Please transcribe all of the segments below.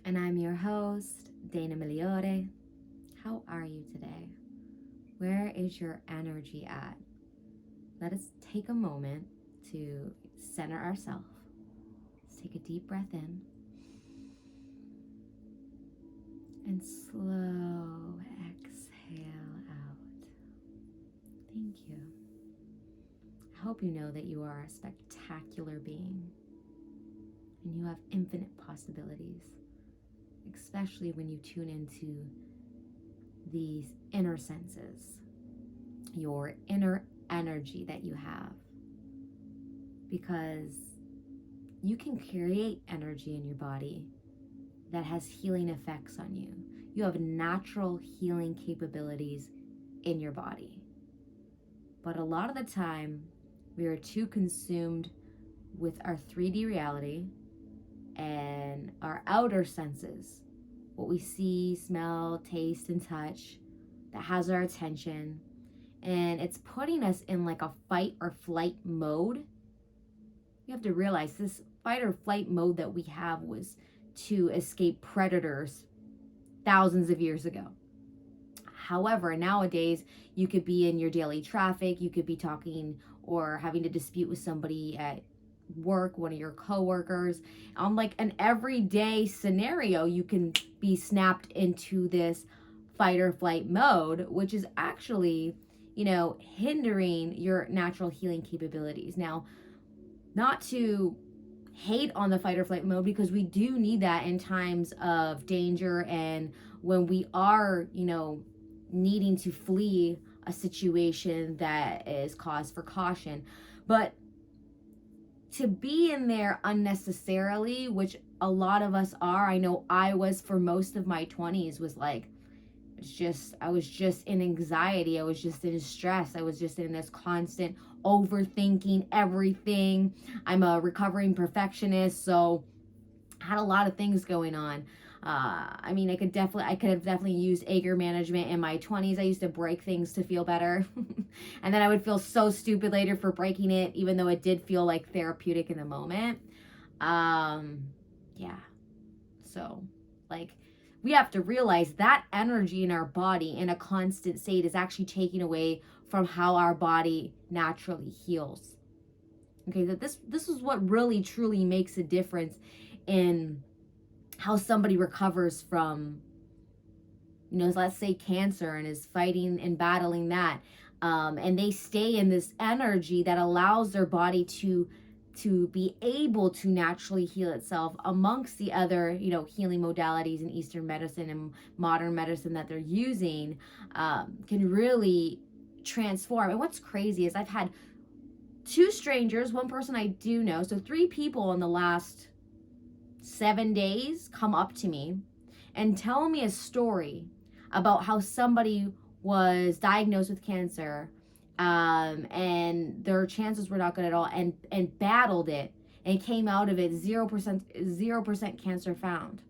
and I'm your host, Dana Migliore. How are you today? Where is your energy at? Let us take a moment to center ourselves. Let's take a deep breath in and slow exhale out. Thank you. I hope you know that you are a spectacular being and you have infinite possibilities, especially when you tune into these inner senses, your inner energy that you have, because you can create energy in your body that has healing effects on you. You have natural healing capabilities in your body. But a lot of the time, we are too consumed with our 3D reality and our outer senses, what we see, smell, taste, and touch, that has our attention. And it's putting us in like a fight or flight mode. You have to realize this fight or flight mode that we have was to escape predators thousands of years ago. However, nowadays, you could be in your daily traffic, you could be talking or having to dispute with somebody at work, one of your coworkers. On like an everyday scenario, you can be snapped into this fight or flight mode, which is actually, hindering your natural healing capabilities. Now, not to hate on the fight or flight mode, because we do need that in times of danger and when we are, needing to flee a situation that is cause for caution. But to be in there unnecessarily, which a lot of us are, I know I was for most of my 20s, was like, I was just in anxiety. I was just in stress. I was just in this constant overthinking everything. I'm a recovering perfectionist, so I had a lot of things going on. I could have definitely used anger management in my 20s. I used to break things to feel better. And then I would feel so stupid later for breaking it, even though it did feel like therapeutic in the moment. So we have to realize that energy in our body in a constant state is actually taking away from how our body naturally heals. Okay, that this is what really truly makes a difference in how somebody recovers from, let's say cancer, and is fighting and battling that. And they stay in this energy that allows their body to be able to naturally heal itself amongst the other, healing modalities in Eastern medicine and modern medicine that they're using, can really transform. And what's crazy is I've had 2 strangers, one person I do know, so 3 people in the last 7 days come up to me and tell me a story about how somebody was diagnosed with cancer, and their chances were not good at all, and battled it and came out of it 0% cancer found.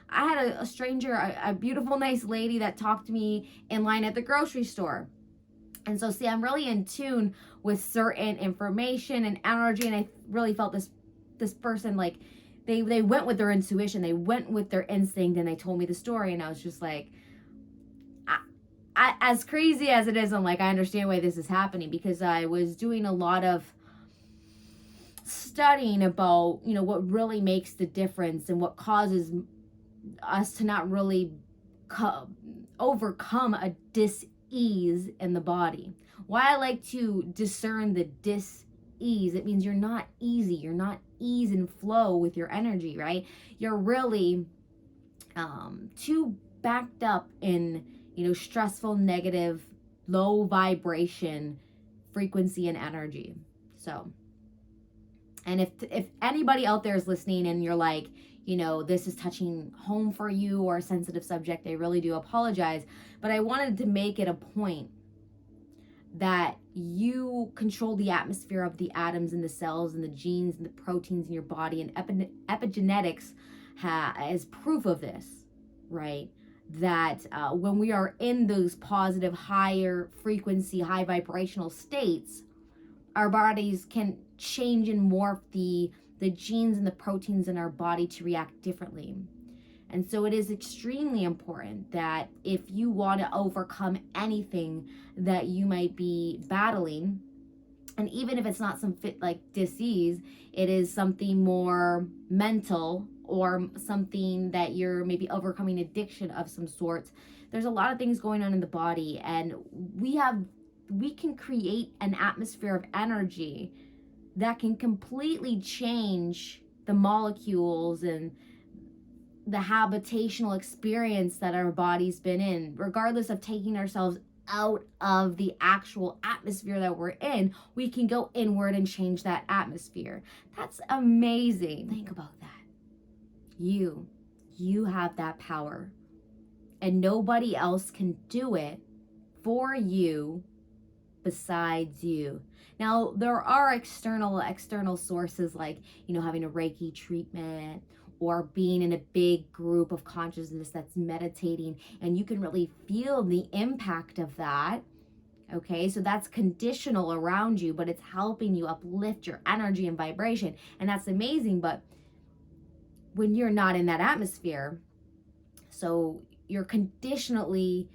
I had a stranger, a beautiful, nice lady that talked to me in line at the grocery store. And so, see, I'm really in tune with certain information and energy, and I really felt this person, like, they went with their intuition, they went with their instinct, and they told me the story, and I was just like, I as crazy as it is, I'm like, I understand why this is happening, because I was doing a lot of studying about, what really makes the difference and what causes us to not really overcome a dis-ease in the body. Why I like to discern the dis-ease, it means you're not easy, you're not ease and flow with your energy, right? You're really too backed up in, stressful, negative, low vibration frequency and energy. So, and if anybody out there is listening and you're like, this is touching home for you or a sensitive subject, I really do apologize. But I wanted to make it a point that you control the atmosphere of the atoms and the cells and the genes and the proteins in your body, and epigenetics is proof of this, right? That when we are in those positive, higher frequency, high vibrational states, our bodies can change and morph the genes and the proteins in our body to react differently. And so it is extremely important that if you want to overcome anything that you might be battling, and even if it's not some disease, it is something more mental or something that you're maybe overcoming addiction of some sort. There's a lot of things going on in the body, and we can create an atmosphere of energy that can completely change the molecules and the habitational experience that our body's been in, regardless of taking ourselves out of the actual atmosphere that we're in. We can go inward and change that atmosphere. That's amazing. Think about that. You have that power, and nobody else can do it for you besides you. Now, there are external sources, like, having a Reiki treatment, or being in a big group of consciousness that's meditating, and you can really feel the impact of that. Okay, so that's conditional around you, but it's helping you uplift your energy and vibration, and that's amazing. But when you're not in that atmosphere, so you're conditioning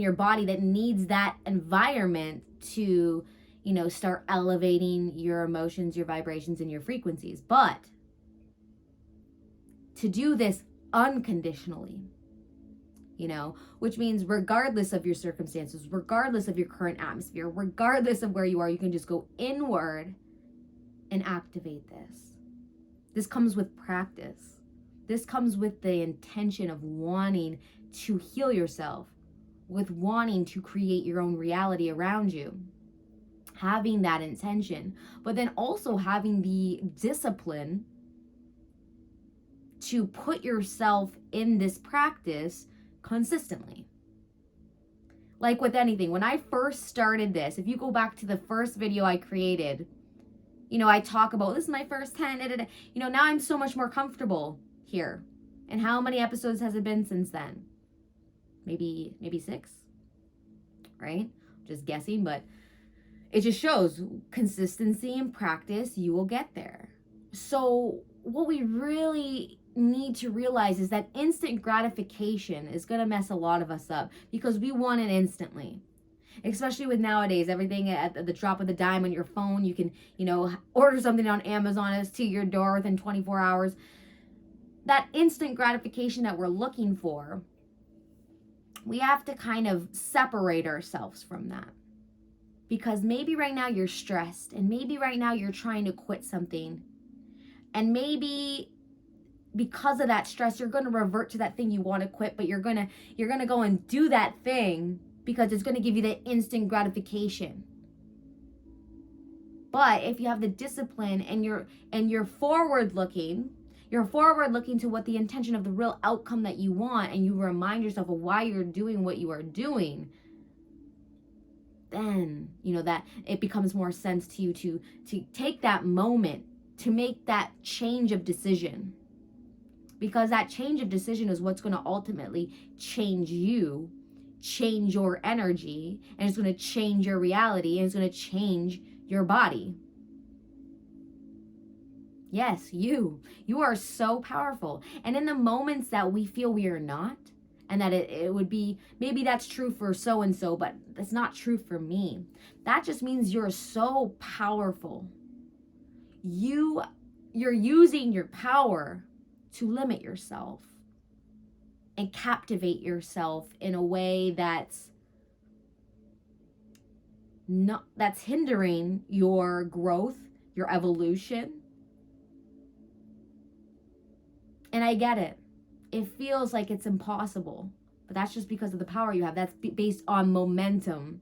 your body that needs that environment to, start elevating your emotions, your vibrations, and your frequencies. But to do this unconditionally, which means regardless of your circumstances, regardless of your current atmosphere, regardless of where you are, you can just go inward and activate this. This comes with practice. This comes with the intention of wanting to heal yourself, with wanting to create your own reality around you, having that intention, but then also having the discipline to put yourself in this practice consistently. Like with anything, when I first started this, if you go back to the first video I created, I talk about, this is my first 10, now I'm so much more comfortable here. And how many episodes has it been since then? Maybe 6, right? Just guessing, but it just shows consistency and practice, you will get there. So what we really need to realize is that instant gratification is going to mess a lot of us up, because we want it instantly. Especially with nowadays, everything at the drop of the dime on your phone. You can, order something on Amazon, it's to your door within 24 hours. That instant gratification that we're looking for, we have to kind of separate ourselves from that. Because maybe right now you're stressed, and maybe right now you're trying to quit something. And maybe because of that stress, you're going to revert to that thing you want to quit, but you're going to go and do that thing because it's going to give you the instant gratification. But if you have the discipline and you're forward looking to what the intention of the real outcome that you want, and you remind yourself of why you're doing what you are doing, then that it becomes more sense to you to take that moment to make that change of decision. Because that change of decision is what's going to ultimately change you, change your energy, and it's going to change your reality, and it's going to change your body. Yes, you are so powerful. And in the moments that we feel we are not, and that it would be, maybe that's true for so-and-so, but that's not true for me, that just means you're so powerful. You're using your power to limit yourself and captivate yourself in a way that's hindering your growth, your evolution. And I get it. It feels like it's impossible, but that's just because of the power you have. That's based on momentum.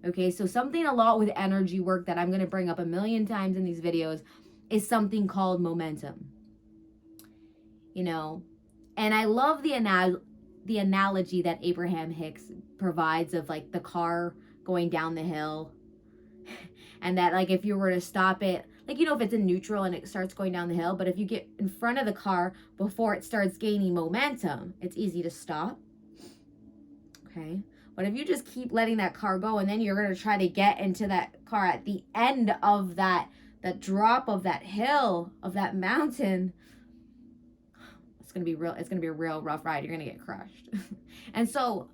Okay, so something a lot with energy work that I'm going to bring up a million times in these videos is something called momentum. And I love the analogy that Abraham Hicks provides of like the car going down the hill, and that like if you were to stop it, like if it's in neutral and it starts going down the hill, but if you get in front of the car before it starts gaining momentum, it's easy to stop. Okay, but if you just keep letting that car go, and then you're going to try to get into that car at the end of that drop of that hill, of that mountain, it's gonna be a real rough ride. You're gonna get crushed. And so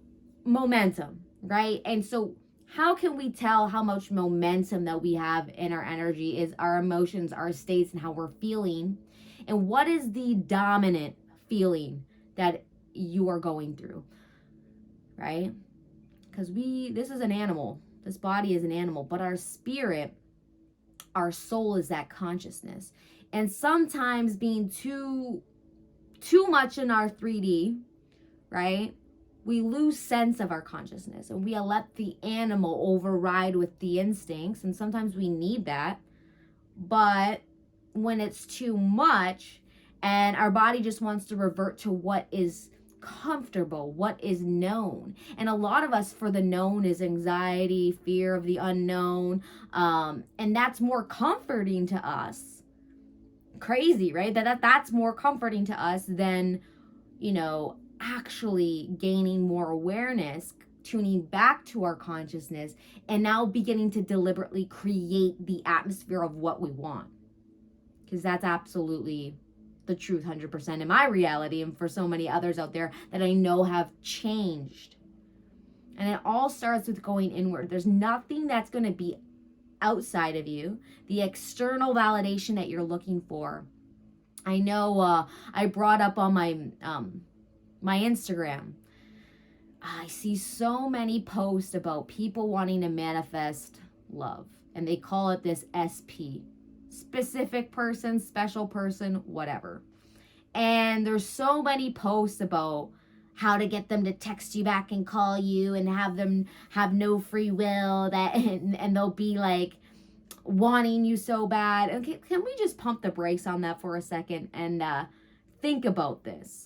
momentum, right? And so how can we tell how much momentum that we have in our energy is our emotions, our states, and how we're feeling? And what is the dominant feeling that you are going through, right? Because this is an animal. This body is an animal, but our spirit, our soul is that consciousness. And sometimes being too much in our 3D, right? We lose sense of our consciousness and we let the animal override with the instincts. And sometimes we need that. But when it's too much and our body just wants to revert to what is comfortable, what is known. And a lot of us, for the known is anxiety, fear of the unknown. And that's more comforting to us. Crazy, right? That's more comforting to us than, actually gaining more awareness, tuning back to our consciousness, and now beginning to deliberately create the atmosphere of what we want. Because that's absolutely the truth, 100% in my reality, and for so many others out there that I know have changed. And it all starts with going inward. There's nothing that's going to be outside of you, the external validation that you're looking for. I know I brought up on my Instagram, I see so many posts about people wanting to manifest love, and they call it this SP, specific person, special person, whatever. And there's so many posts about how to get them to text you back and call you and have them have no free will, and they'll be like wanting you so bad. Okay, can we just pump the brakes on that for a second and think about this?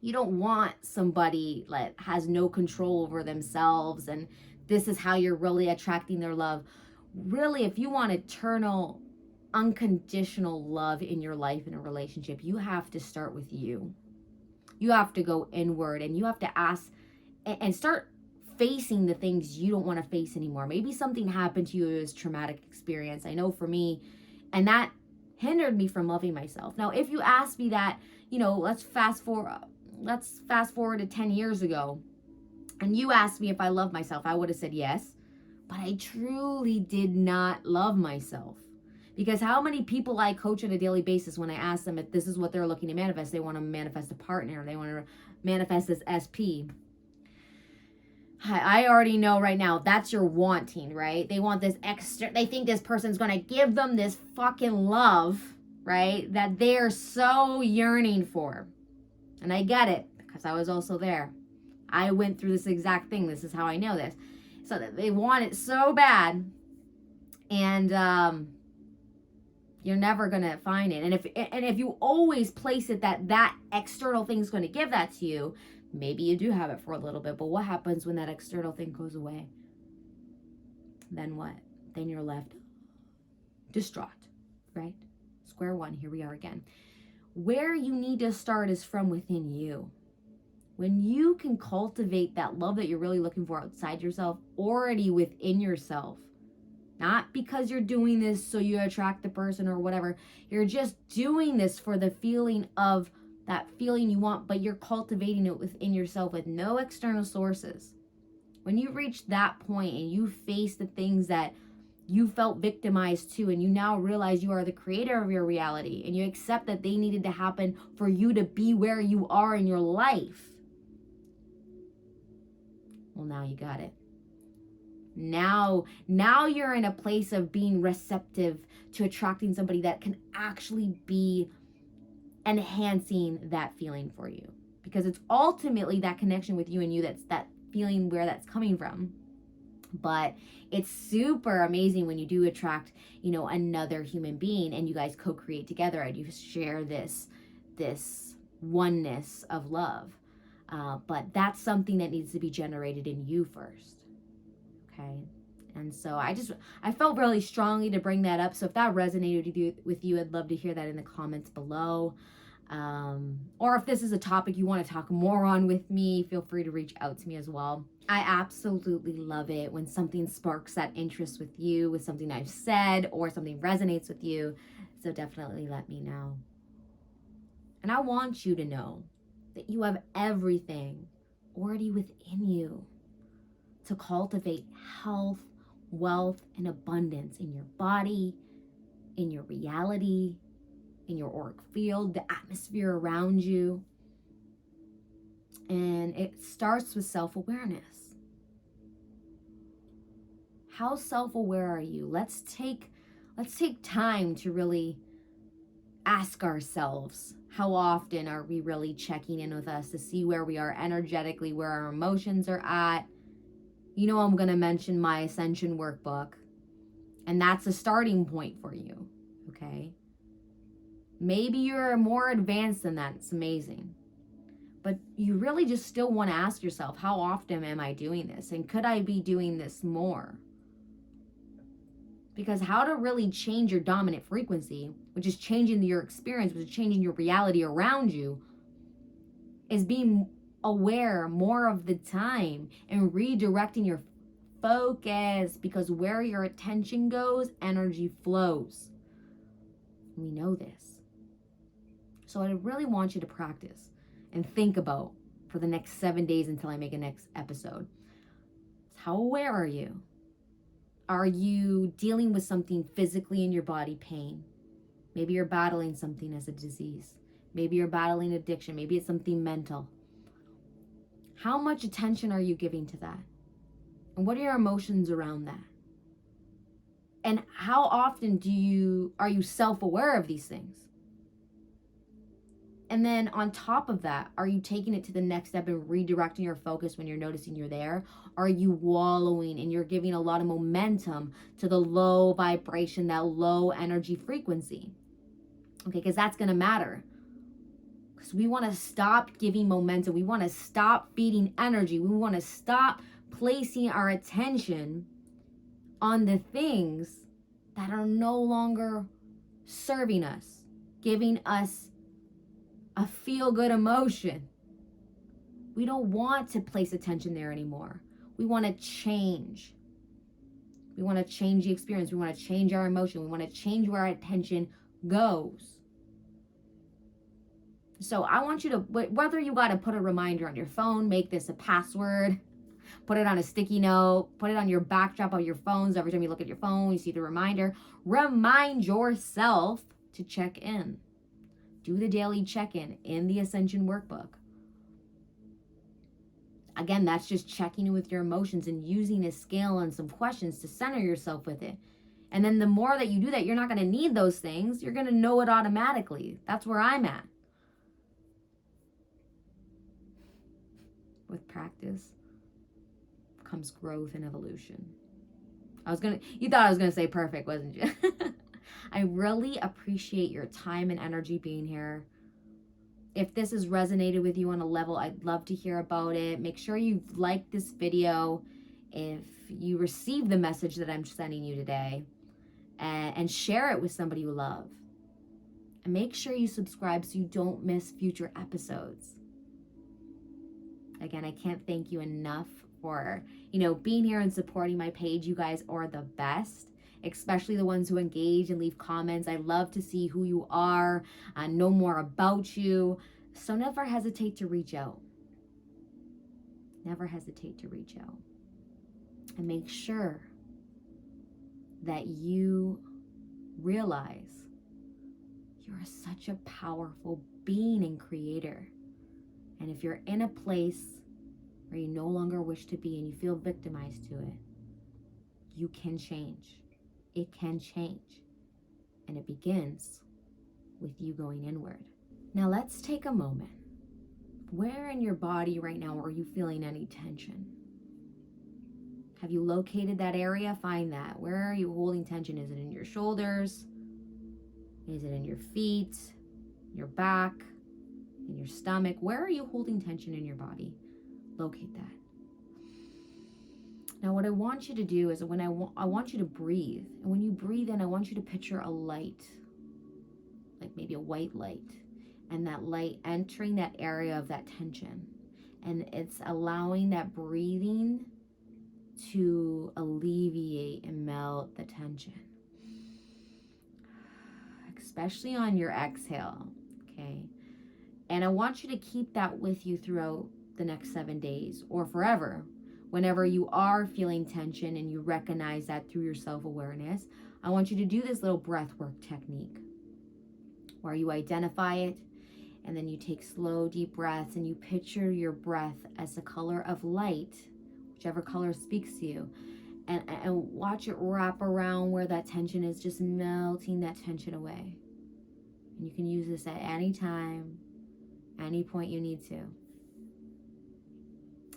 You don't want somebody that has no control over themselves and this is how you're really attracting their love. Really, if you want eternal, unconditional love in your life, in a relationship, you have to start with you. You have to go inward and you have to ask and start facing the things you don't want to face anymore. Maybe something happened to you as traumatic experience. I know for me, and that hindered me from loving myself. Now, if you ask me that, let's fast forward to 10 years ago, and you asked me if I love myself, I would have said yes. But I truly did not love myself. Because how many people I coach on a daily basis, when I ask them if this is what they're looking to manifest, they want to manifest a partner, they want to manifest this SP. I already know right now that's your wanting, right? They want this extra, they think this person's going to give them this fucking love, right? That they're so yearning for. And I get it because I was also there. I went through this exact thing. This is how I know this. So that they want it so bad, and you're never gonna find it. And if you always place it that external thing's going to give that to you, maybe you do have it for a little bit. But what happens when that external thing goes away? Then what? Then you're left distraught, right? Square one. Here we are again. Where you need to start is from within you. When you can cultivate that love that you're really looking for outside yourself, already within yourself, not because you're doing this so you attract the person or whatever, you're just doing this for the feeling of that feeling you want, but you're cultivating it within yourself with no external sources. When you reach that point and you face the things that you felt victimized to, and you now realize you are the creator of your reality, and you accept that they needed to happen for you to be where you are in your life, well, now you got it. Now you're in a place of being receptive to attracting somebody that can actually be enhancing that feeling for you, because it's ultimately that connection with you and you that's that feeling where that's coming from. But it's super amazing when you do attract, another human being and you guys co-create together and you share this oneness of love. But that's something that needs to be generated in you first. Okay. And so I felt really strongly to bring that up. So if that resonated with you, I'd love to hear that in the comments below. Or if this is a topic you want to talk more on with me, feel free to reach out to me as well. I absolutely love it when something sparks that interest with you, with something I've said, or something resonates with you. So definitely let me know. And I want you to know that you have everything already within you to cultivate health, wealth, and abundance in your body, in your reality, in your auric field, the atmosphere around you. And it starts with self-awareness. How self-aware are you? Let's take time to really ask ourselves, how often are we really checking in with us to see where we are energetically, where our emotions are at? You know, I'm going to mention my Ascension workbook, and that's a starting point for you, okay? Maybe you're more advanced than that. It's amazing. But you really just still want to ask yourself, how often am I doing this? And could I be doing this more? Because how to really change your dominant frequency, which is changing your experience, which is changing your reality around you, is being aware more of the time and redirecting your focus, because where your attention goes, energy flows. We know this. So I really want you to practice and think about for the next 7 days until I make a next episode. How aware are you? Are you dealing with something physically in your body, pain? Maybe you're battling something as a disease. Maybe you're battling addiction. Maybe it's something mental. How much attention are you giving to that? And what are your emotions around that? And how often are you self-aware of these things? And then on top of that, are you taking it to the next step and redirecting your focus when you're noticing you're there? Are you wallowing and you're giving a lot of momentum to the low vibration, that low energy frequency? Okay, because that's going to matter. Because we want to stop giving momentum. We want to stop feeding energy. We want to stop placing our attention on the things that are no longer serving us, giving us a feel-good emotion. We don't want to place attention there anymore. We want to change. We want to change the experience. We want to change our emotion. We want to change where our attention goes. So I want you to, whether you got to put a reminder on your phone, make this a password, put it on a sticky note, put it on your backdrop of your phones. Every time you look at your phone, you see the reminder. Remind yourself to check in. Do the daily check-in in the Ascension workbook. Again, that's just checking in with your emotions and using a scale and some questions to center yourself with it. And then the more that you do that, you're not going to need those things. You're going to know it automatically. That's where I'm at. With practice comes growth and evolution. You thought I was going to say perfect, wasn't you? I really appreciate your time and energy being here. If this has resonated with you on a level, I'd love to hear about it. Make sure you like this video if you receive the message that I'm sending you today, and share it with somebody you love. And make sure you subscribe so you don't miss future episodes. Again, I can't thank you enough for, being here and supporting my page. You guys are the best, especially the ones who engage and leave comments. I love to see who you are, know more about you. So never hesitate to reach out. Never hesitate to reach out. And make sure that you realize you're such a powerful being and creator. And if you're in a place where you no longer wish to be and you feel victimized to it, you can change. It can change. And it begins with you going inward. Now let's take a moment. Where in your body right now are you feeling any tension? Have you located that area? Find that. Where are you holding tension? Is it in your shoulders? Is it in your feet, your back, in your stomach? Where are you holding tension in your body? Locate that. Now what I want you to do is I want you to breathe. And when you breathe in, I want you to picture a light, like maybe a white light. And that light entering that area of that tension. And it's allowing that breathing to alleviate and melt the tension. Especially on your exhale, okay? And I want you to keep that with you throughout the next 7 days or forever. Whenever you are feeling tension and you recognize that through your self-awareness, I want you to do this little breath work technique where you identify it and then you take slow, deep breaths and you picture your breath as the color of light, whichever color speaks to you, and watch it wrap around where that tension is, just melting that tension away. And you can use this at any time, any point you need to.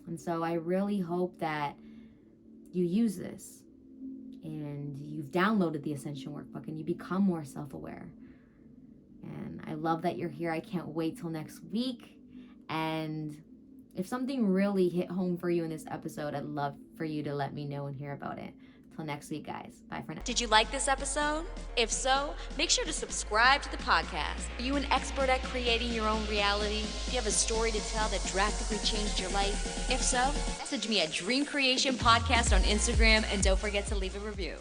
And so I really hope that you use this and you've downloaded the Ascension Workbook and you become more self-aware. And I love that you're here. I can't wait till next week. And if something really hit home for you in this episode, I'd love for you to let me know and hear about it. Till next week, guys. Bye for now. Did you like this episode? If so, make sure to subscribe to the podcast. Are you an expert at creating your own reality? Do you have a story to tell that drastically changed your life? If so, message me at Dream Creation Podcast on Instagram and don't forget to leave a review.